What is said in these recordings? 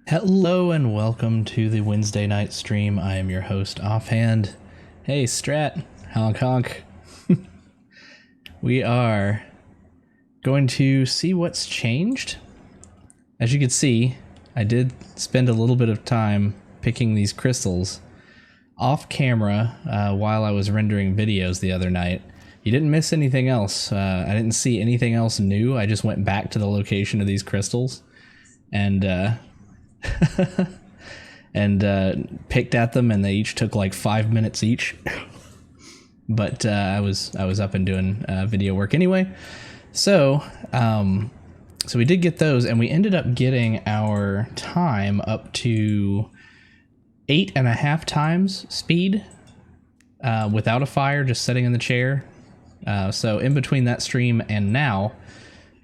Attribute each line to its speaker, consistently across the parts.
Speaker 1: Hello and welcome to the Wednesday night stream. I am your host, Offhand. Hey, Strat, honk honk. We are going to see what's changed. As you can see, I did spend a little bit of time picking these crystals off camera while I was rendering videos the other night. You didn't miss anything else. I didn't see anything else new. I just went back to the location of these crystals and picked at them, and they each took like 5 minutes each. But I was up and doing video work anyway. So we did get those, and we ended up getting our time up to 8.5 times speed without a fire, just sitting in the chair. So in between that stream and now,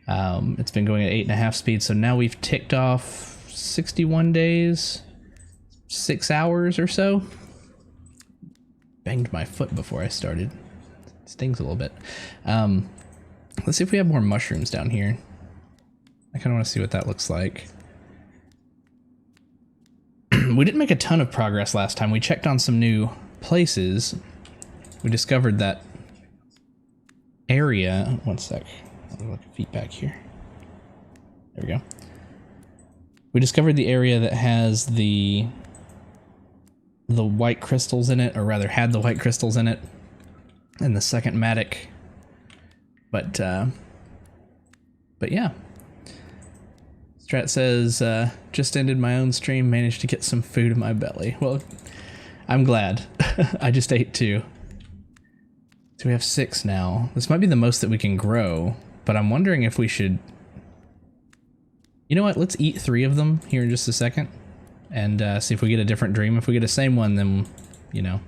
Speaker 1: it's been going at 8.5 speed. So now we've ticked off 61 days, 6 hours or so. Banged my foot before I started. It stings a little bit. Let's see if we have more mushrooms down here. I kind of want to see what that looks like. We didn't make a ton of progress last time. We checked on some new places. We discovered that area. One sec. I'll look at feedback here. There we go. We discovered the area that has the white crystals in it, or rather had the white crystals in it, in the second Matic. But yeah. Strat says, just ended my own stream, managed to get some food in my belly. Well, I'm glad. I just ate 2. So we have 6 now. This might be the most that we can grow, but I'm wondering if we should... You know what? Let's eat 3 of them here in just a second and see if we get a different dream. If we get the same one, then, you know,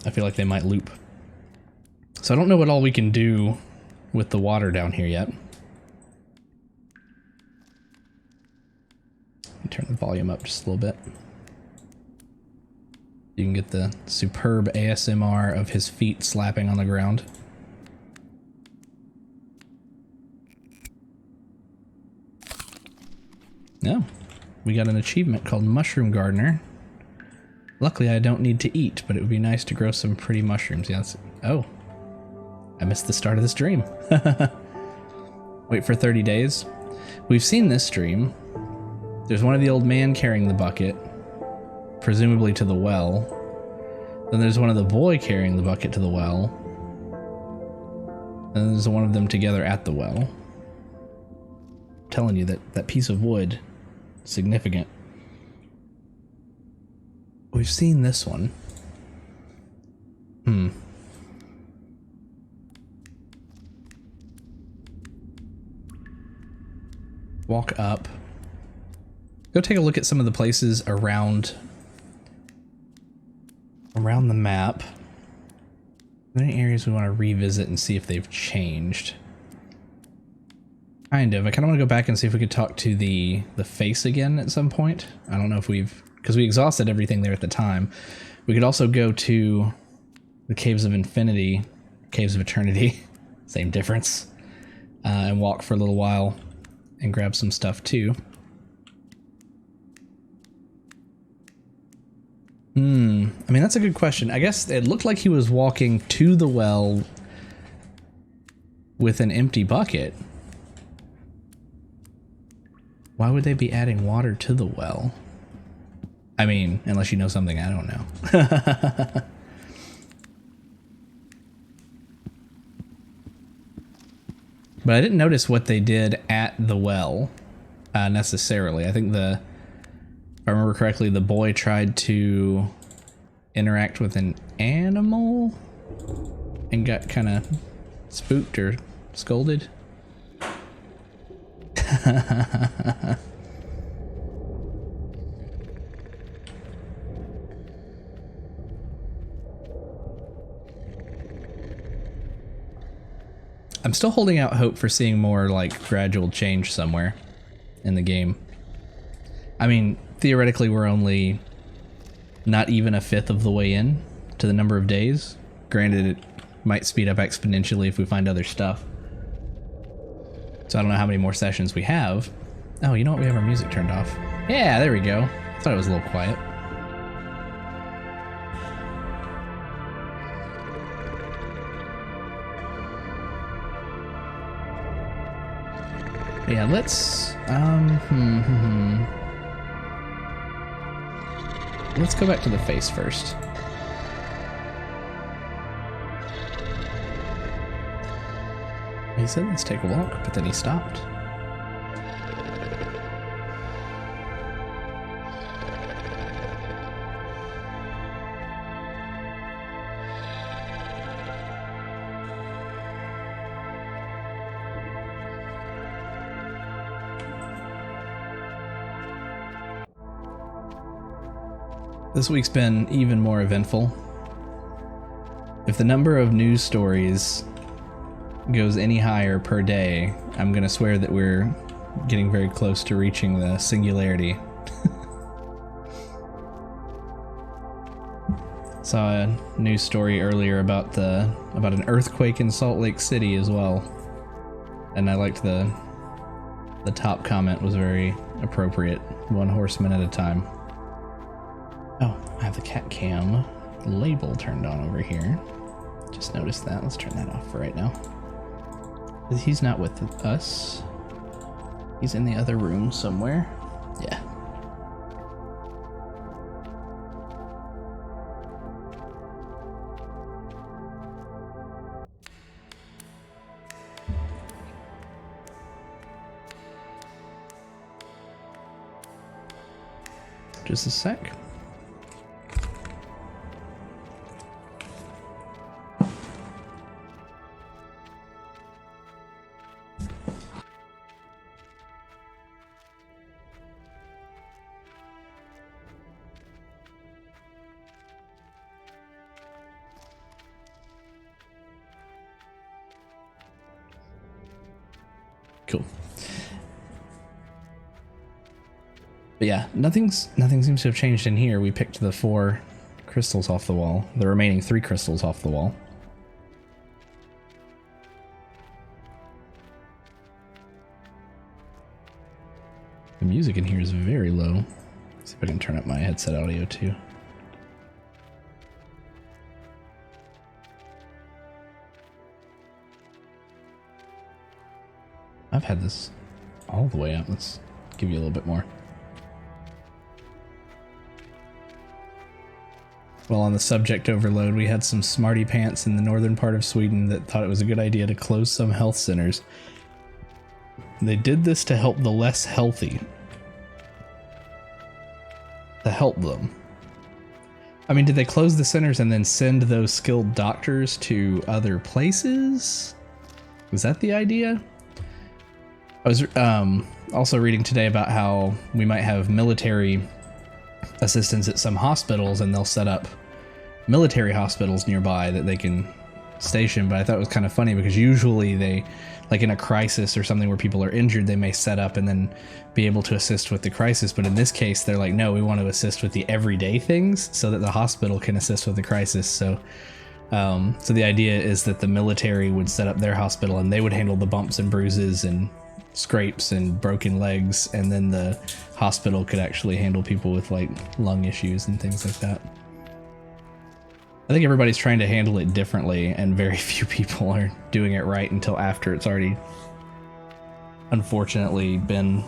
Speaker 1: I feel like they might loop. So I don't know what all we can do with the water down here yet. Let me turn the volume up just a little bit. You can get the superb ASMR of his feet slapping on the ground. No, we got an achievement called Mushroom Gardener. Luckily, I don't need to eat, but it would be nice to grow some pretty mushrooms. Yeah, oh, I missed the start of the stream. Wait for 30 days. We've seen this stream. There's one of the old man carrying the bucket, presumably to the well. Then there's one of the boy carrying the bucket to the well. And there's one of them together at the well. I'm telling you that piece of wood, significant. We've seen this one. Walk up. Go take a look at some of the places around the map. Are there any areas we want to revisit and see if they've changed? Kind of. I kind of want to go back and see if we could talk to the face again at some point. I don't know if because we exhausted everything there at the time. We could also go to the Caves of Infinity, Caves of Eternity, same difference, and walk for a little while and grab some stuff too. I mean, that's a good question. I guess it looked like he was walking to the well with an empty bucket. Why would they be adding water to the well? I mean, unless you know something I don't know. But I didn't notice what they did at the well, necessarily. I think if I remember correctly, the boy tried to interact with an animal and got kind of spooked or scolded. I'm still holding out hope for seeing more like gradual change somewhere in the game. I mean, theoretically we're only not even a fifth of the way in to the number of days. Granted, it might speed up exponentially if we find other stuff. So I don't know how many more sessions we have. Oh, you know what? We have our music turned off. Yeah, there we go. Thought it was a little quiet. Yeah, let's let's go back to the face first. He said let's take a walk, but then he stopped. This week's been even more eventful. If the number of news stories goes any higher per day, I'm gonna swear that we're getting very close to reaching the singularity. Saw a news story earlier about an earthquake in Salt Lake City as well, and I liked the top comment was very appropriate. One horseman at a time. Oh, I have the cat cam label turned on over here. Just noticed that. Let's turn that off for right now. He's not with us. He's in the other room somewhere. Yeah. Just a sec. Cool. But yeah, nothing seems to have changed in here. We picked the 4 crystals off the wall, the remaining 3 crystals off the wall. The music in here is very low. Let's see if I can turn up my headset audio too. I've had this all the way up. Let's give you a little bit more. Well, on the subject overload, we had some smarty pants in the northern part of Sweden that thought it was a good idea to close some health centers. They did this to help the less healthy. To help them. I mean, did they close the centers and then send those skilled doctors to other places? Was that the idea? I was also reading today about how we might have military assistance at some hospitals, and they'll set up military hospitals nearby that they can station. But I thought it was kind of funny because usually they, like in a crisis or something where people are injured, they may set up and then be able to assist with the crisis. But in this case, they're like, no, we want to assist with the everyday things so that the hospital can assist with the crisis. So the idea is that the military would set up their hospital and they would handle the bumps and bruises and scrapes and broken legs, and then the hospital could actually handle people with like lung issues and things like that. I think everybody's trying to handle it differently, and very few people are doing it right until after it's already unfortunately been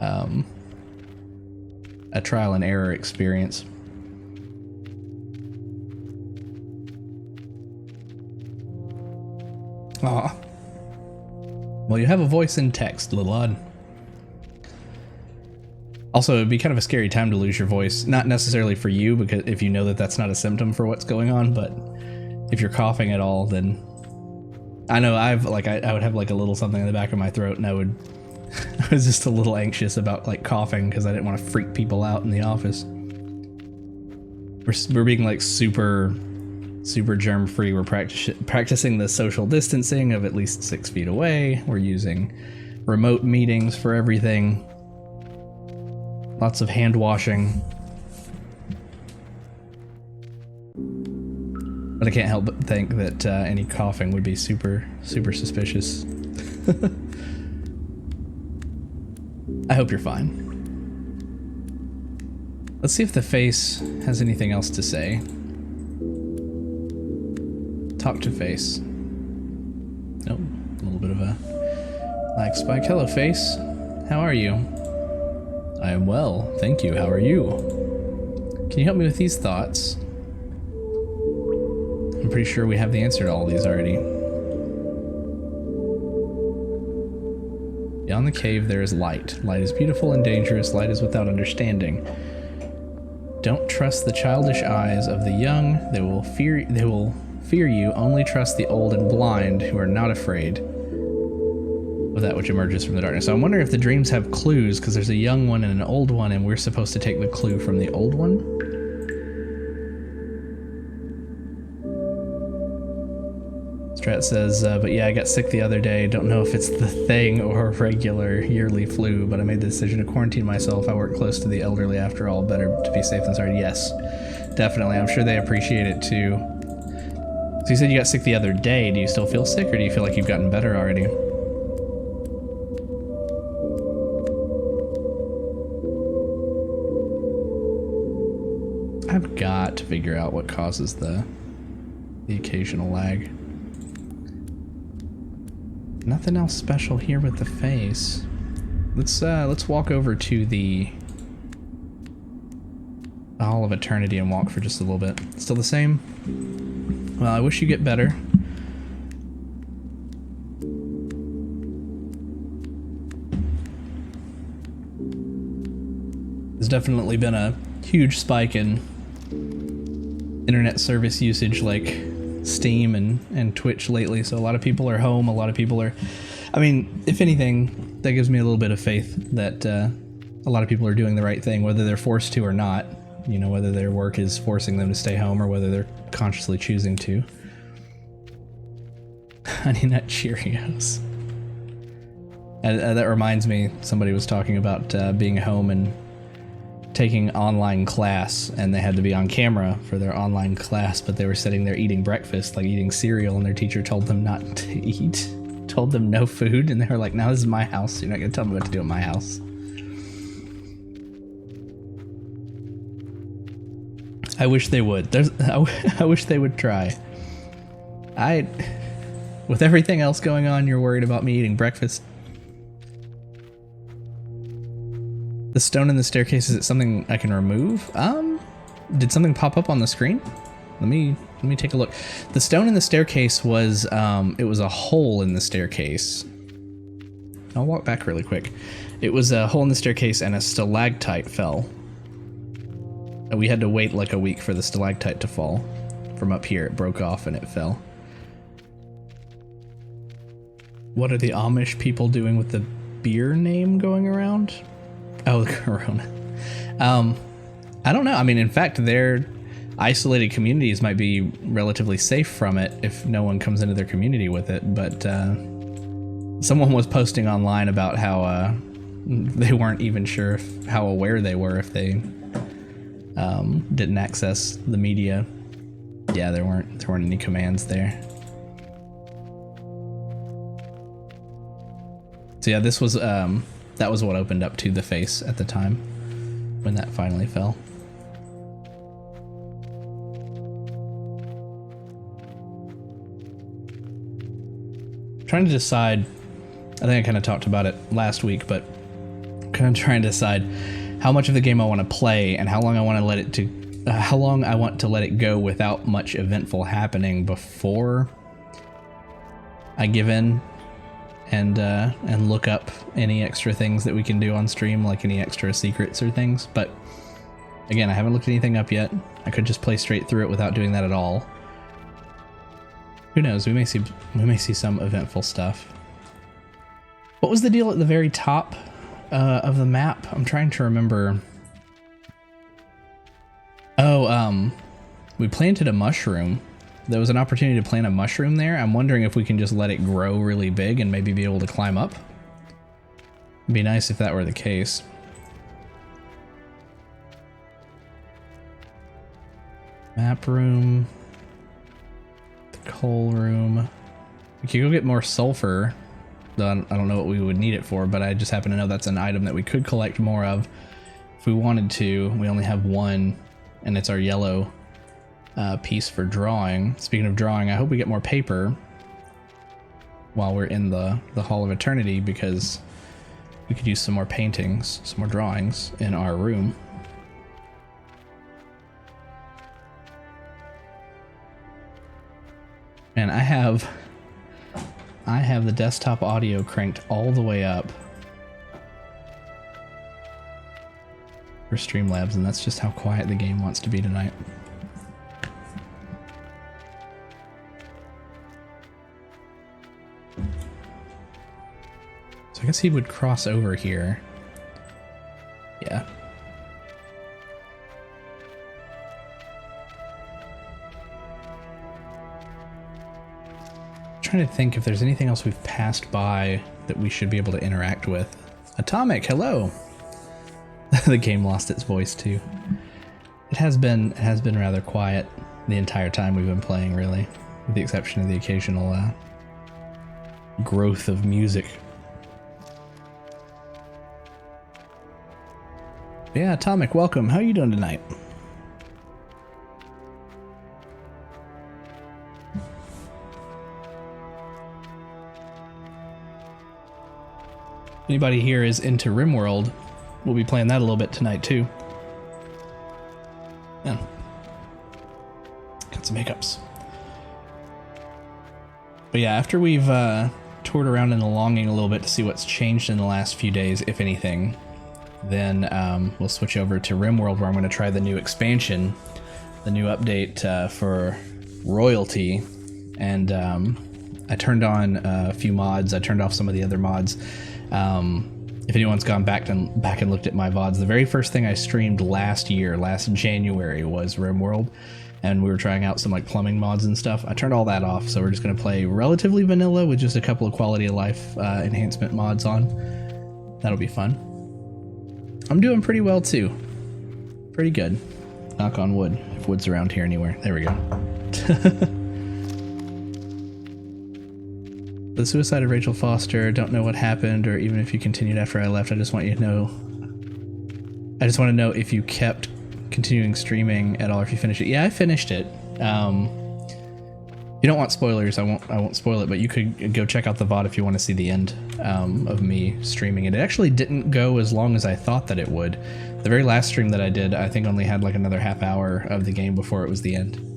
Speaker 1: a trial and error experience. Aw. Well, you have a voice in text, little odd. Also, it'd be kind of a scary time to lose your voice. Not necessarily for you, because if you know that that's not a symptom for what's going on, but if you're coughing at all, then I know I would have like a little something in the back of my throat, and I was just a little anxious about like coughing because I didn't want to freak people out in the office. We're being like super germ free. We're practicing the social distancing of at least 6 feet away. We're using remote meetings for everything. Lots of hand washing. But I can't help but think that any coughing would be super suspicious. I hope you're fine. Let's see if the face has anything else to say. Talk to face. Nope, a little bit of a lag spike. Hello, face. How are you? I am well, thank you. How are you? Can you help me with these thoughts? I'm pretty sure we have the answer to all these already. Beyond the cave, there is light. Light is beautiful and dangerous. Light is without understanding. Don't trust the childish eyes of the young. They will fear you. Only trust the old and blind who are not afraid of that which emerges from the darkness. So I'm wondering if the dreams have clues, because there's a young one and an old one, and we're supposed to take the clue from the old one. Strat says, but yeah, I got sick the other day. Don't know if it's the thing or a regular yearly flu, but I made the decision to quarantine myself. I work close to the elderly after all. Better to be safe than sorry. Yes, definitely. I'm sure they appreciate it too. So you said you got sick the other day. Do you still feel sick, or do you feel like you've gotten better already? I've got to figure out what causes the occasional lag. Nothing else special here with the face. Let's walk over to the Hall of Eternity and walk for just a little bit. Still the same? Well, I wish you get better. There's definitely been a huge spike in internet service usage, like Steam and Twitch lately, so a lot of people are home, a lot of people are, I mean, if anything, that gives me a little bit of faith that a lot of people are doing the right thing, whether they're forced to or not, you know, whether their work is forcing them to stay home or whether they're consciously choosing to. Honey Nut Cheerios. That reminds me, somebody was talking about being home and taking online class, and they had to be on camera for their online class, but they were sitting there eating breakfast, like eating cereal, and their teacher told them not to eat, told them no food, and they were like, no, this is my house, you're not gonna tell me what to do in my house. I wish they would. I wish they would try. With everything else going on, you're worried about me eating breakfast. The stone in the staircase, is it something I can remove? Did something pop up on the screen? Let me take a look. The stone in the staircase was, it was a hole in the staircase. I'll walk back really quick. It was a hole in the staircase and a stalactite fell. And we had to wait like a week for the stalactite to fall. From up here, it broke off and it fell. What are the Amish people doing with the beer name going around? Oh, the Corona. I don't know. I mean, in fact, their isolated communities might be relatively safe from it if no one comes into their community with it. But someone was posting online about how they weren't even sure how aware they were if they didn't access the media. Yeah, there weren't any commands there. So yeah, this was that was what opened up to the face at the time when that finally fell. Trying to decide, I think I kind of talked about it last week, but kind of trying to decide how much of the game I want to play and how long I want to let it go without much eventful happening before I give in and look up any extra things that we can do on stream, like any extra secrets or things. But again, I haven't looked anything up yet. I could just play straight through it without doing that at all. Who knows? We may see some eventful stuff. What was the deal at the very top of the map? I'm trying to remember. Oh, we planted a mushroom. There was an opportunity to plant a mushroom there. I'm wondering if we can just let it grow really big and maybe be able to climb up. It'd be nice if that were the case. Map room. The coal room. We could go get more sulfur. Though I don't know what we would need it for, but I just happen to know that's an item that we could collect more of if we wanted to. We only have one, and it's our yellow piece for drawing. Speaking of drawing, I hope we get more paper while we're in the Hall of Eternity, because we could use some more paintings, some more drawings in our room. And I have the desktop audio cranked all the way up for Streamlabs, and that's just how quiet the game wants to be tonight. So I guess he would cross over here. Yeah. Trying to think if there's anything else we've passed by that we should be able to interact with. Atomic, hello. The game lost its voice too. It has been rather quiet the entire time we've been playing, really, with the exception of the occasional growth of music. Yeah, Atomic, welcome. How are you doing tonight? Anybody here is into RimWorld, we'll be playing that a little bit tonight too. Yeah. Got some hiccups. But yeah, after we've toured around in the longing a little bit to see what's changed in the last few days, if anything, then we'll switch over to RimWorld, where I'm going to try the new expansion, the new update for Royalty. And I turned on a few mods. I turned off some of the other mods. If anyone's gone back and looked at my VODs, the very first thing I streamed last January, was RimWorld, and we were trying out some like plumbing mods and stuff. I turned all that off, so we're just going to play relatively vanilla with just a couple of quality of life enhancement mods on. That'll be fun. I'm doing pretty well too. Pretty good. Knock on wood, if wood's around here anywhere. There we go. The suicide of Rachel Foster, don't know what happened, or even if you continued after I left. I just want you to know. I just want to know if you kept continuing streaming at all, or if you finished it. Yeah, I finished it. You don't want spoilers. I won't spoil it, but you could go check out the VOD if you want to see the end of me streaming it. It actually didn't go as long as I thought that it would. The very last stream that I did, I think only had like another half hour of the game before it was the end.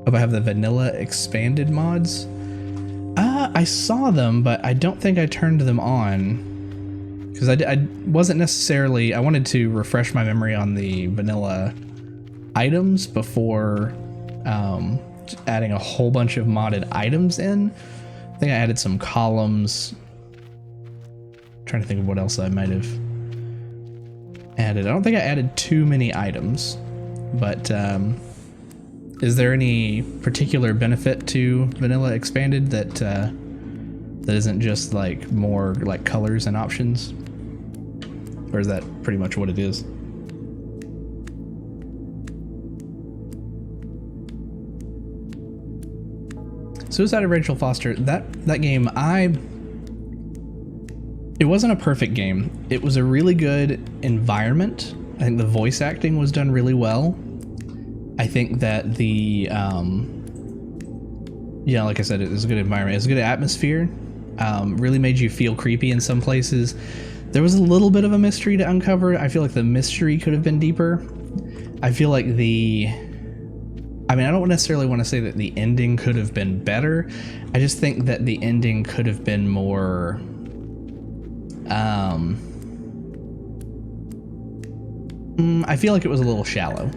Speaker 1: Hope I have the vanilla expanded mods. I saw them, but I don't think I turned them on, because I wasn't necessarily. I wanted to refresh my memory on the vanilla items before adding a whole bunch of modded items in. I think I added some columns. I'm trying to think of what else I might have added. I don't think I added too many items, but is there any particular benefit to vanilla expanded that isn't just like more like colors and options, or is that pretty much what it is? Suicide of Rachel Foster, that game, it wasn't a perfect game. It was a really good environment. I think the voice acting was done really well. I think that the, yeah, like I said, it was a good environment. It was a good atmosphere. Really made you feel creepy in some places. There was a little bit of a mystery to uncover. I feel like the mystery could have been deeper. I feel like I don't necessarily want to say that the ending could have been better. I just think that the ending could have been more, I feel like it was a little shallow.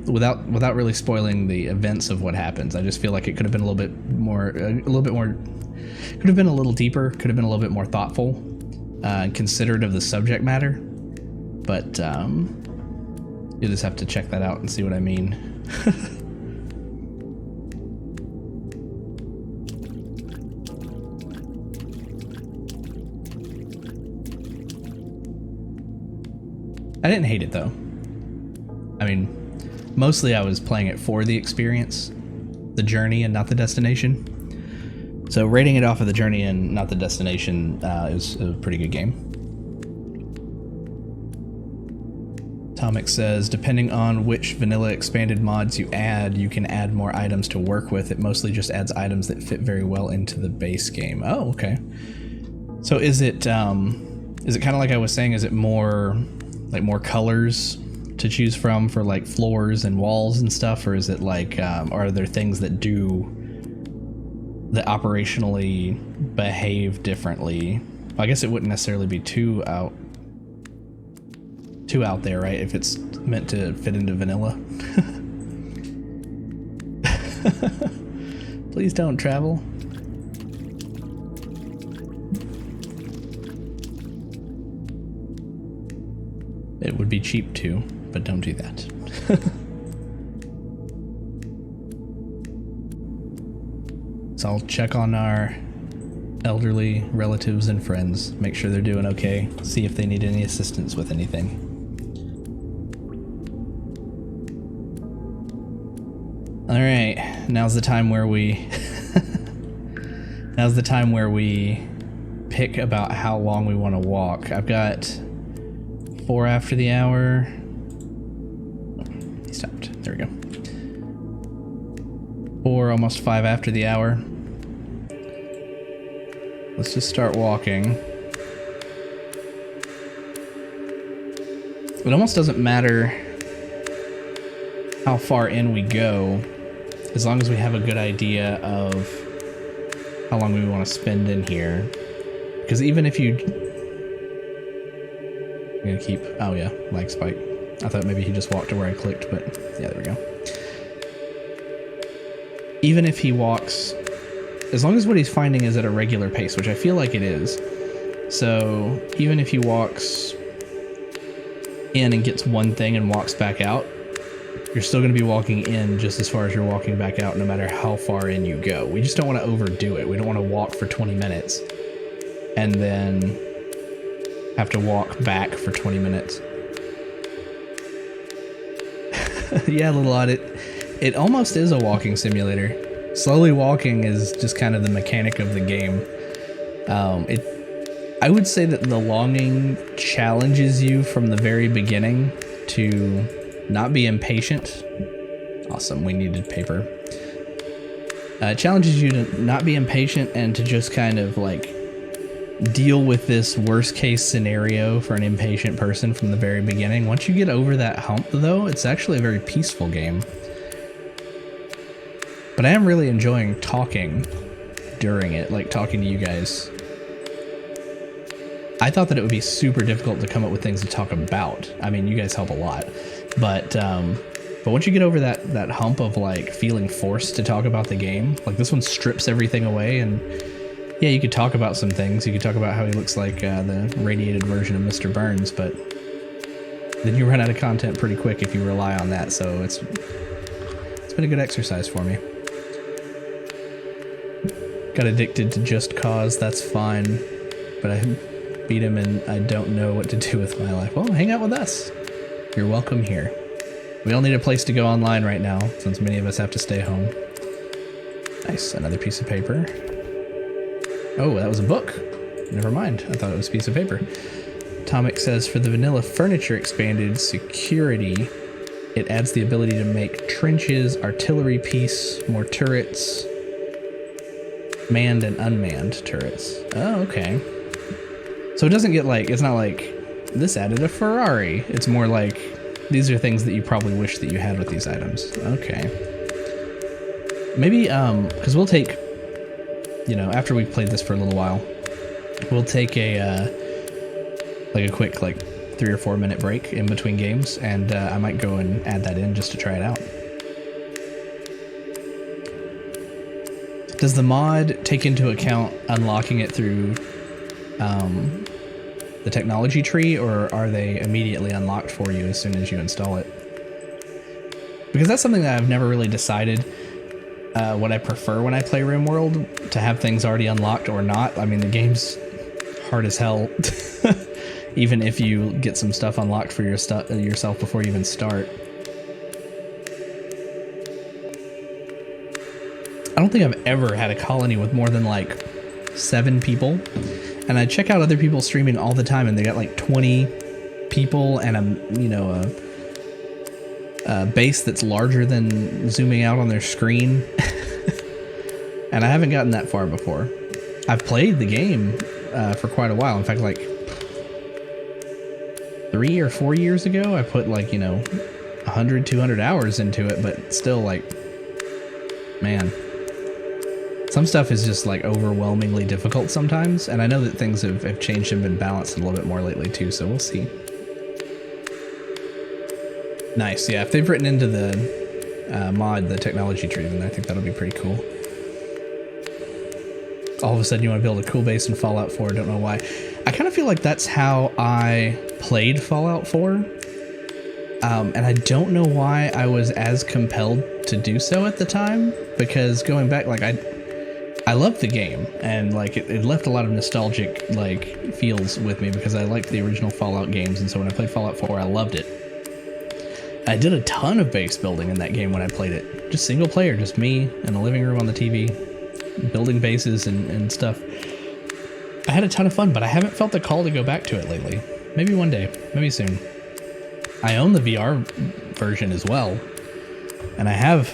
Speaker 1: Without really spoiling the events of what happens, I just feel like it could have been a little bit more, could have been a little deeper, could have been a little bit more thoughtful, and considerate of the subject matter. But you just have to check that out and see what I mean. I didn't hate it though. I mean, mostly I was playing it for the experience. the journey and not the destination. So rating it off of the journey and not the destination is a pretty good game. Atomic says, depending on which vanilla expanded mods you add, you can add more items to work with. It mostly just adds items that fit very well into the base game. Oh, okay. So is it kind of like I was saying, is it more like more colors to choose from for like floors and walls and stuff? Or is it like, are there things that operationally behave differently? I guess it wouldn't necessarily be too out there, right? If it's meant to fit into vanilla. Please don't travel. It would be cheap too, but don't do that. So I'll check on our elderly relatives and friends, make sure they're doing okay, see if they need any assistance with anything. All right, now's the time where we pick about how long we want to walk. I've got 4 after the hour. He stopped. There we go. 4, almost 5 after the hour. Let's just start walking. It almost doesn't matter how far in we go, as long as we have a good idea of how long we want to spend in here. Because even if I'm gonna keep, oh yeah, lag spike. I thought maybe he just walked to where I clicked, but yeah, there we go. Even if he walks, as long as what he's finding is at a regular pace, which I feel like it is. So even if he walks in and gets one thing and walks back out, you're still going to be walking in just as far as you're walking back out, no matter how far in you go. We just don't want to overdo it. We don't want to walk for 20 minutes and then have to walk back for 20 minutes. Yeah, Little Odd, it almost is a walking simulator. Slowly walking is just kind of the mechanic of the game. I would say that the longing challenges you from the very beginning to not be impatient. Awesome, we needed paper. It challenges you to not be impatient and to just kind of like deal with this worst case scenario for an impatient person from the very beginning. Once you get over that hump though, it's actually a very peaceful game. But I am really enjoying talking during it, like talking to you guys. I thought that it would be super difficult to come up with things to talk about. I mean, you guys help a lot, but once you get over that hump of like feeling forced to talk about the game, like this one strips everything away, and yeah, you could talk about some things. You could talk about how he looks like the radiated version of Mr. Burns, but then you run out of content pretty quick if you rely on that. So it's been a good exercise for me. Got addicted to Just Cause. That's fine, but I beat him and I don't know what to do with my life. Well, hang out with us. You're welcome here. We all need a place to go online right now, since many of us have to stay home. Nice, another piece of paper. Oh, that was a book. Never mind, I thought it was a piece of paper. Atomic says, for the vanilla furniture expanded security, it adds the ability to make trenches, artillery piece, more turrets, manned and unmanned turrets. Oh, okay. So it doesn't get like, it's not like this added a Ferrari. It's more like these are things that you probably wish that you had with these items. Okay. Maybe, because we'll take, you know, after we've played this for a little while, we'll take a quick, like 3 or 4 minute break in between games, and I might go and add that in just to try it out. Does the mod take into account unlocking it through the technology tree, or are they immediately unlocked for you as soon as you install it? Because that's something that I've never really decided what I prefer when I play RimWorld, to have things already unlocked or not. I mean, the game's hard as hell, even if you get some stuff unlocked for yourself before you even start. I don't think I've ever had a colony with more than like 7 people. And I check out other people streaming all the time, and they got like 20 people and a base that's larger than zooming out on their screen. And I haven't gotten that far before. I've played the game for quite a while. In fact, like 3 or 4 years ago, I put like, 100, 200 hours into it, but still, like, man, some stuff is just like overwhelmingly difficult sometimes. And I know that things have changed and been balanced a little bit more lately too, so we'll see. Nice, yeah, if they've written into the mod the technology tree, then I think that'll be pretty cool. All of a sudden you want to build a cool base in Fallout 4, don't know why. I kind of feel like that's how I played Fallout 4. And I don't know why I was as compelled to do so at the time, because going back, like, I loved the game, and like it left a lot of nostalgic like feels with me because I liked the original Fallout games, and so when I played Fallout 4, I loved it. I did a ton of base building in that game when I played it. Just single player, just me in the living room on the TV, building bases and stuff. I had a ton of fun, but I haven't felt the call to go back to it lately. Maybe one day, maybe soon. I own the VR version as well, and I have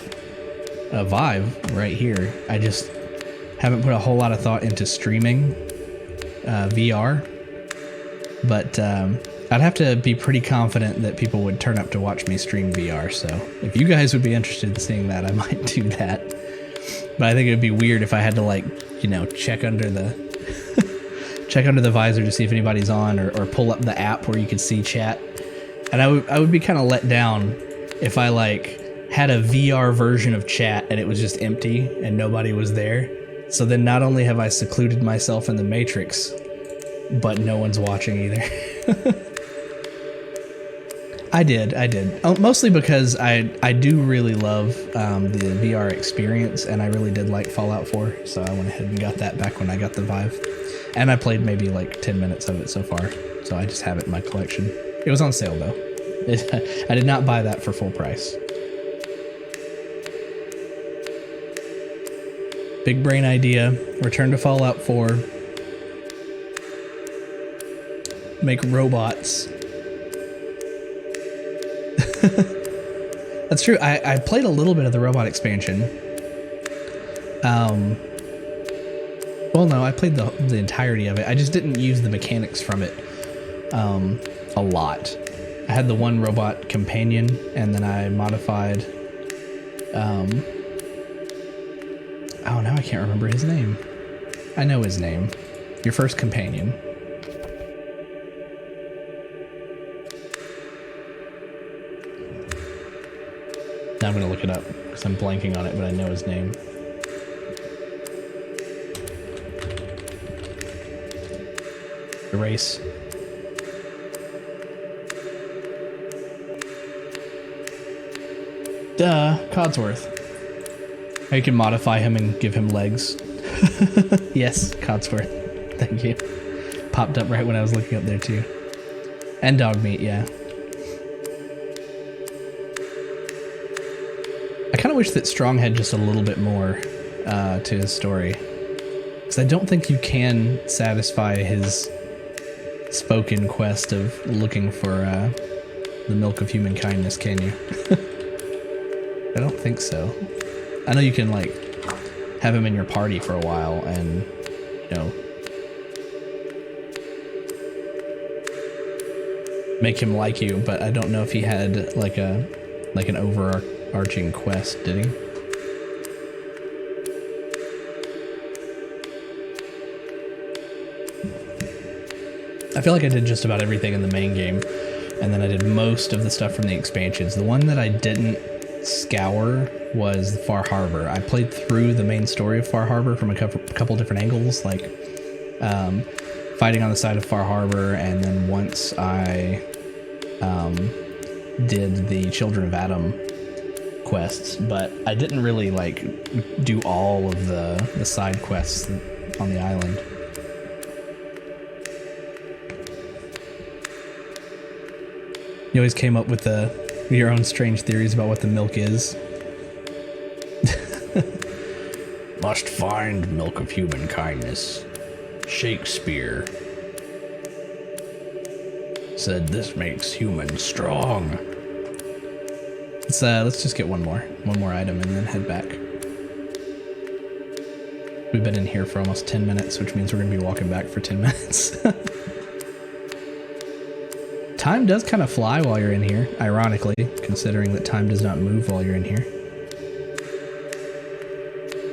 Speaker 1: a Vive right here. I just haven't put a whole lot of thought into streaming VR, but I'd have to be pretty confident that people would turn up to watch me stream VR. So if you guys would be interested in seeing that, I might do that. But I think it would be weird if I had to, like, check under the check under the visor to see if anybody's on, or pull up the app where you could see chat. And I would be kind of let down if I like had a VR version of chat and it was just empty and nobody was there. So then not only have I secluded myself in the Matrix, but no one's watching either. I did. Mostly because I do really love the VR experience, and I really did like Fallout 4, so I went ahead and got that back when I got the Vive. And I played maybe like 10 minutes of it so far, so I just have it in my collection. It was on sale though. I did not buy that for full price. Big brain idea, return to Fallout 4. Make robots. That's true. I played a little bit of the robot expansion. Well, no, I played the entirety of it. I just didn't use the mechanics from it a lot. I had the one robot companion, and then I modified... oh, now I can't remember his name. I know his name. Your first companion. Now I'm gonna look it up because I'm blanking on it, but I know his name. Erase. Duh, Codsworth. You can modify him and give him legs. Yes, Codsworth. Thank you. Popped up right when I was looking up there too. And dog meat, yeah. I kind of wish that Strong had just a little bit more to his story, because I don't think you can satisfy his spoken quest of looking for the milk of human kindness, can you? I don't think so. I know you can, like, have him in your party for a while and, make him like you, but I don't know if he had like an overarching quest, did he? I feel like I did just about everything in the main game, and then I did most of the stuff from the expansions. The one that I didn't scour was Far Harbor. I played through the main story of Far Harbor from a couple different angles, like fighting on the side of Far Harbor, and then once I did the Children of Adam quests, but I didn't really like do all of the side quests on the island. You always came up with your own strange theories about what the milk is. Must find milk of human kindness. Shakespeare said this makes humans strong. Let's just get one more item and then head back. We've been in here for almost 10 minutes, which means we're gonna be walking back for 10 minutes. Time does kind of fly while you're in here, ironically, considering that time does not move while you're in here.